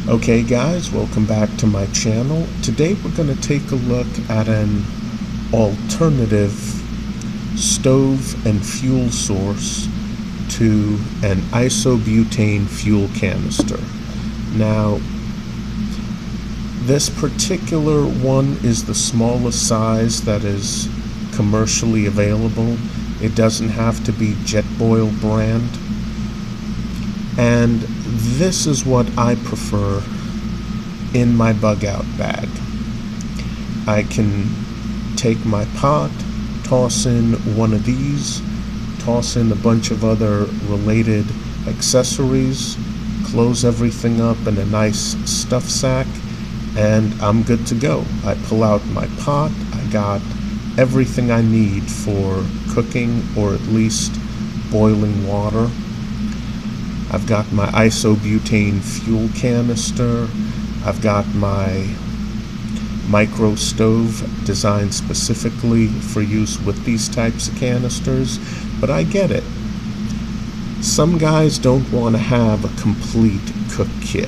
Okay guys, welcome back to my channel. Today we're going to take a look at an alternative stove and fuel source to an iso-butane fuel canister. Now, this particular one is the smallest size that is commercially available. It doesn't have to be Jetboil brand. And this is what I prefer in my bug out bag. I can take my pot, toss in one of these, toss in a bunch of other related accessories, close everything up in a nice stuff sack, and I'm good to go. I pull out my pot, I got everything I need for cooking or at least boiling water. I've got my iso-butane fuel canister. I've got my micro stove designed specifically for use with these types of canisters, but I get it. Some guys don't want to have a complete cook kit,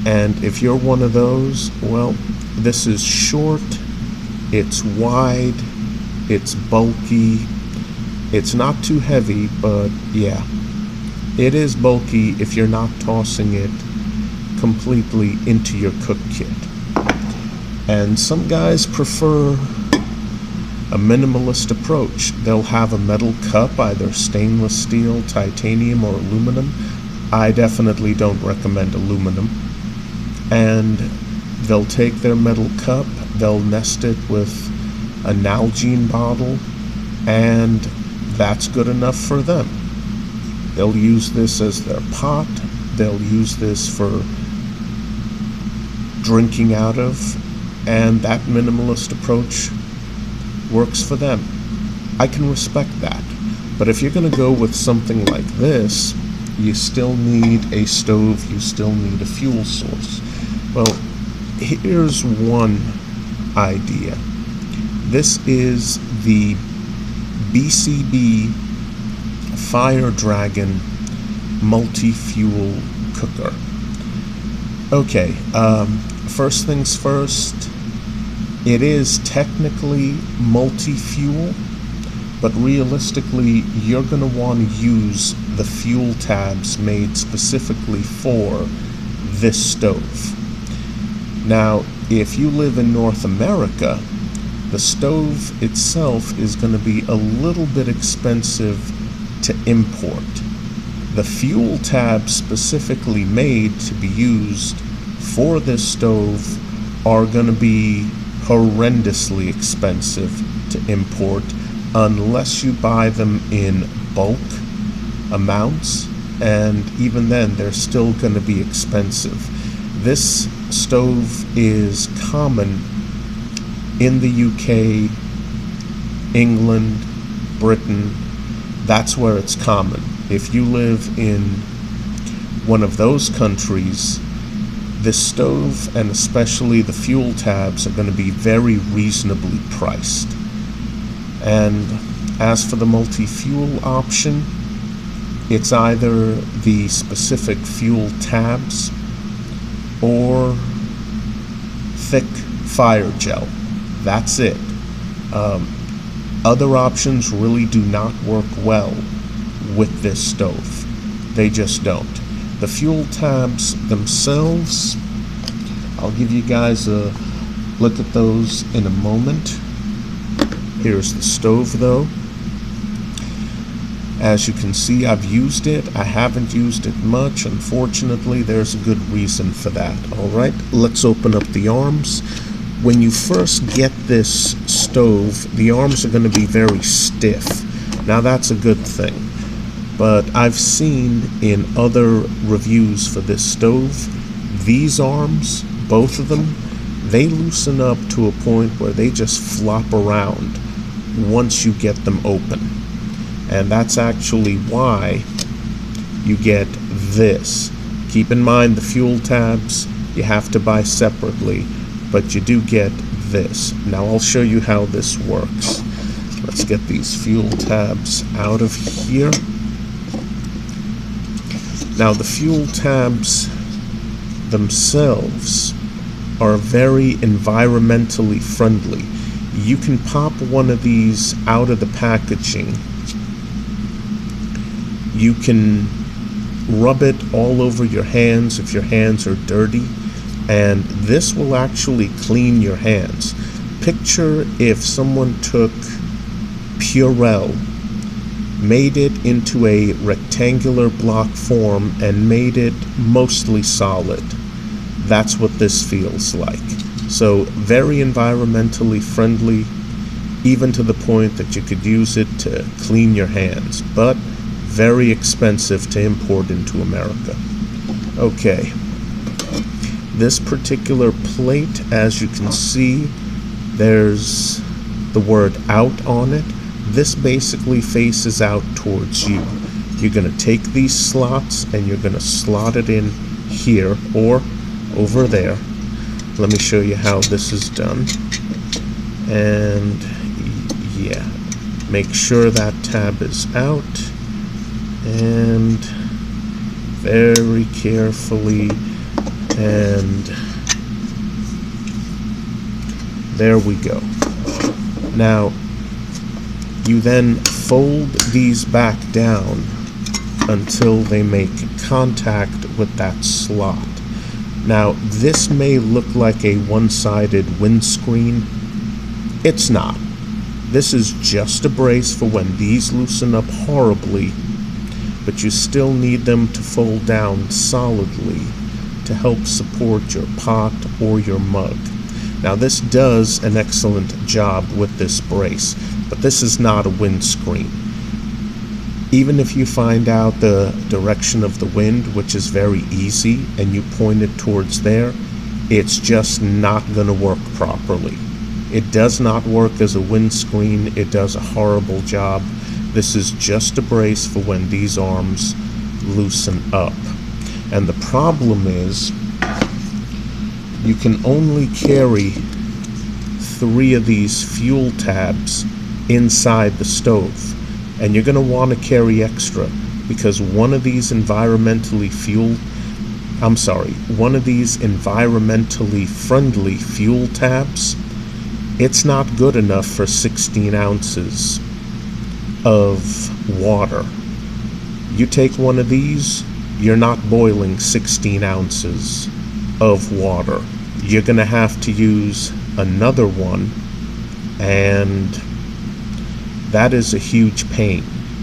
and if you're one of those, well, this is short, it's wide, it's bulky, it's not too heavy, but yeah. It is bulky if you're not tossing it completely into your cook kit. And some guys prefer a minimalist approach. They'll have a metal cup, either stainless steel, titanium, or aluminum. I definitely don't recommend aluminum. And they'll take their metal cup, they'll nest it with a Nalgene bottle, and that's good enough for them. They'll use this as their pot, they'll use this for drinking out of, and that minimalist approach works for them. I can respect that. But if you're going to go with something like this, you still need a stove, you still need a fuel source. Well, here's one idea. This is the BCB Fire Dragon Multifuel cooker. Okay, first things first, it is technically multi-fuel, but realistically you're going to want to use the fuel tabs made specifically for this stove. Now, if you live in North America, the stove itself is going to be a little bit expensive to import. The fuel tabs specifically made to be used for this stove are going to be horrendously expensive to import unless you buy them in bulk amounts, and even then they're still going to be expensive. This stove is common in the UK, England, Britain. That's where it's common. If you live in one of those countries, this stove and especially the fuel tabs are going to be very reasonably priced. And as for the multi-fuel option, it's either the specific fuel tabs or thick fire gel. That's it. Other options really do not work well with this stove. They just don't. The fuel tabs themselves, I'll give you guys a look at those in a moment. Here's the stove though. As you can see, I've used it. I haven't used it much. Unfortunately, there's a good reason for that. Alright, let's open up the arms. When you first get this stove, the arms are going to be very stiff. Now that's a good thing, but I've seen in other reviews for this stove, these arms, both of them, they loosen up to a point where they just flop around once you get them open. And that's actually why you get this. Keep in mind the fuel tabs you have to buy separately, but you do get this. Now I'll show you how this works. Let's get these fuel tabs out of here. Now the fuel tabs themselves are very environmentally friendly. You can pop one of these out of the packaging. You can rub it all over your hands if your hands are dirty, and this will actually clean your hands. Picture if someone took Purell, made it into a rectangular block form, and made it mostly solid. That's what this feels like. So very environmentally friendly, even to the point that you could use it to clean your hands, but very expensive to import into America. Okay, this particular plate, as you can see, there's the word out on it. This basically faces out towards you. You're going to take these slots and you're going to slot it in here or over there. Let me show you how this is done. And yeah, make sure that tab is out, and very carefully, and there we go. Now you then fold these back down until they make contact with that slot. Now this may look like a one-sided windscreen. It's not. This is just a brace for when these loosen up horribly, but you still need them to fold down solidly to help support your pot or your mug. Now this does an excellent job with this brace, but this is not a windscreen. Even if you find out the direction of the wind, which is very easy, and you point it towards there, it's just not going to work properly. It does not work as a windscreen. It does a horrible job. This is just a brace for when these arms loosen up. And the problem is, you can only carry 3 of these fuel tabs inside the stove. And you're going to want to carry extra, because one of these environmentally friendly fuel tabs, it's not good enough for 16 ounces of water. You take one of these, you're not boiling 16 ounces of water. You're going to have to use another one, and that is a huge pain,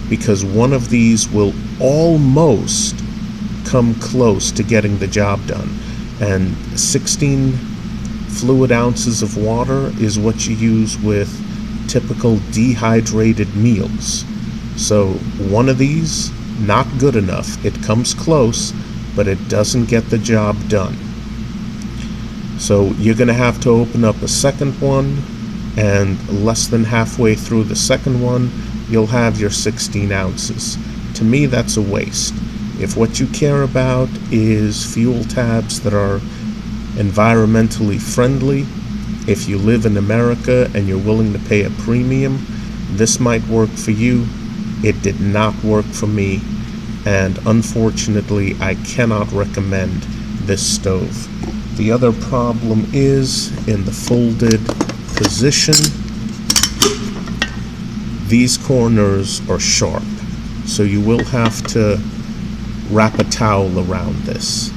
because one of these will almost come close to getting the job done. And 16 fluid ounces of water is what you use with typical dehydrated meals. So one of these, not good enough. It comes close, but it doesn't get the job done. So you're going to have to open up a second one, and less than halfway through the second one, you'll have your 16 ounces. To me, that's a waste. If what you care about is fuel tabs that are environmentally friendly, if you live in America and you're willing to pay a premium, this might work for you. It did not work for me, and unfortunately, I cannot recommend this stove. The other problem is in the folded position, these corners are sharp, so you will have to wrap a towel around this.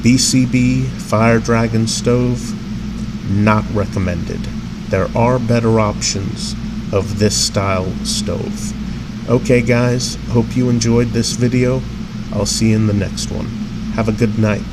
BCB Fire Dragon stove, not recommended. There are better options of this style stove. Okay guys, hope you enjoyed this video. I'll see you in the next one. Have a good night.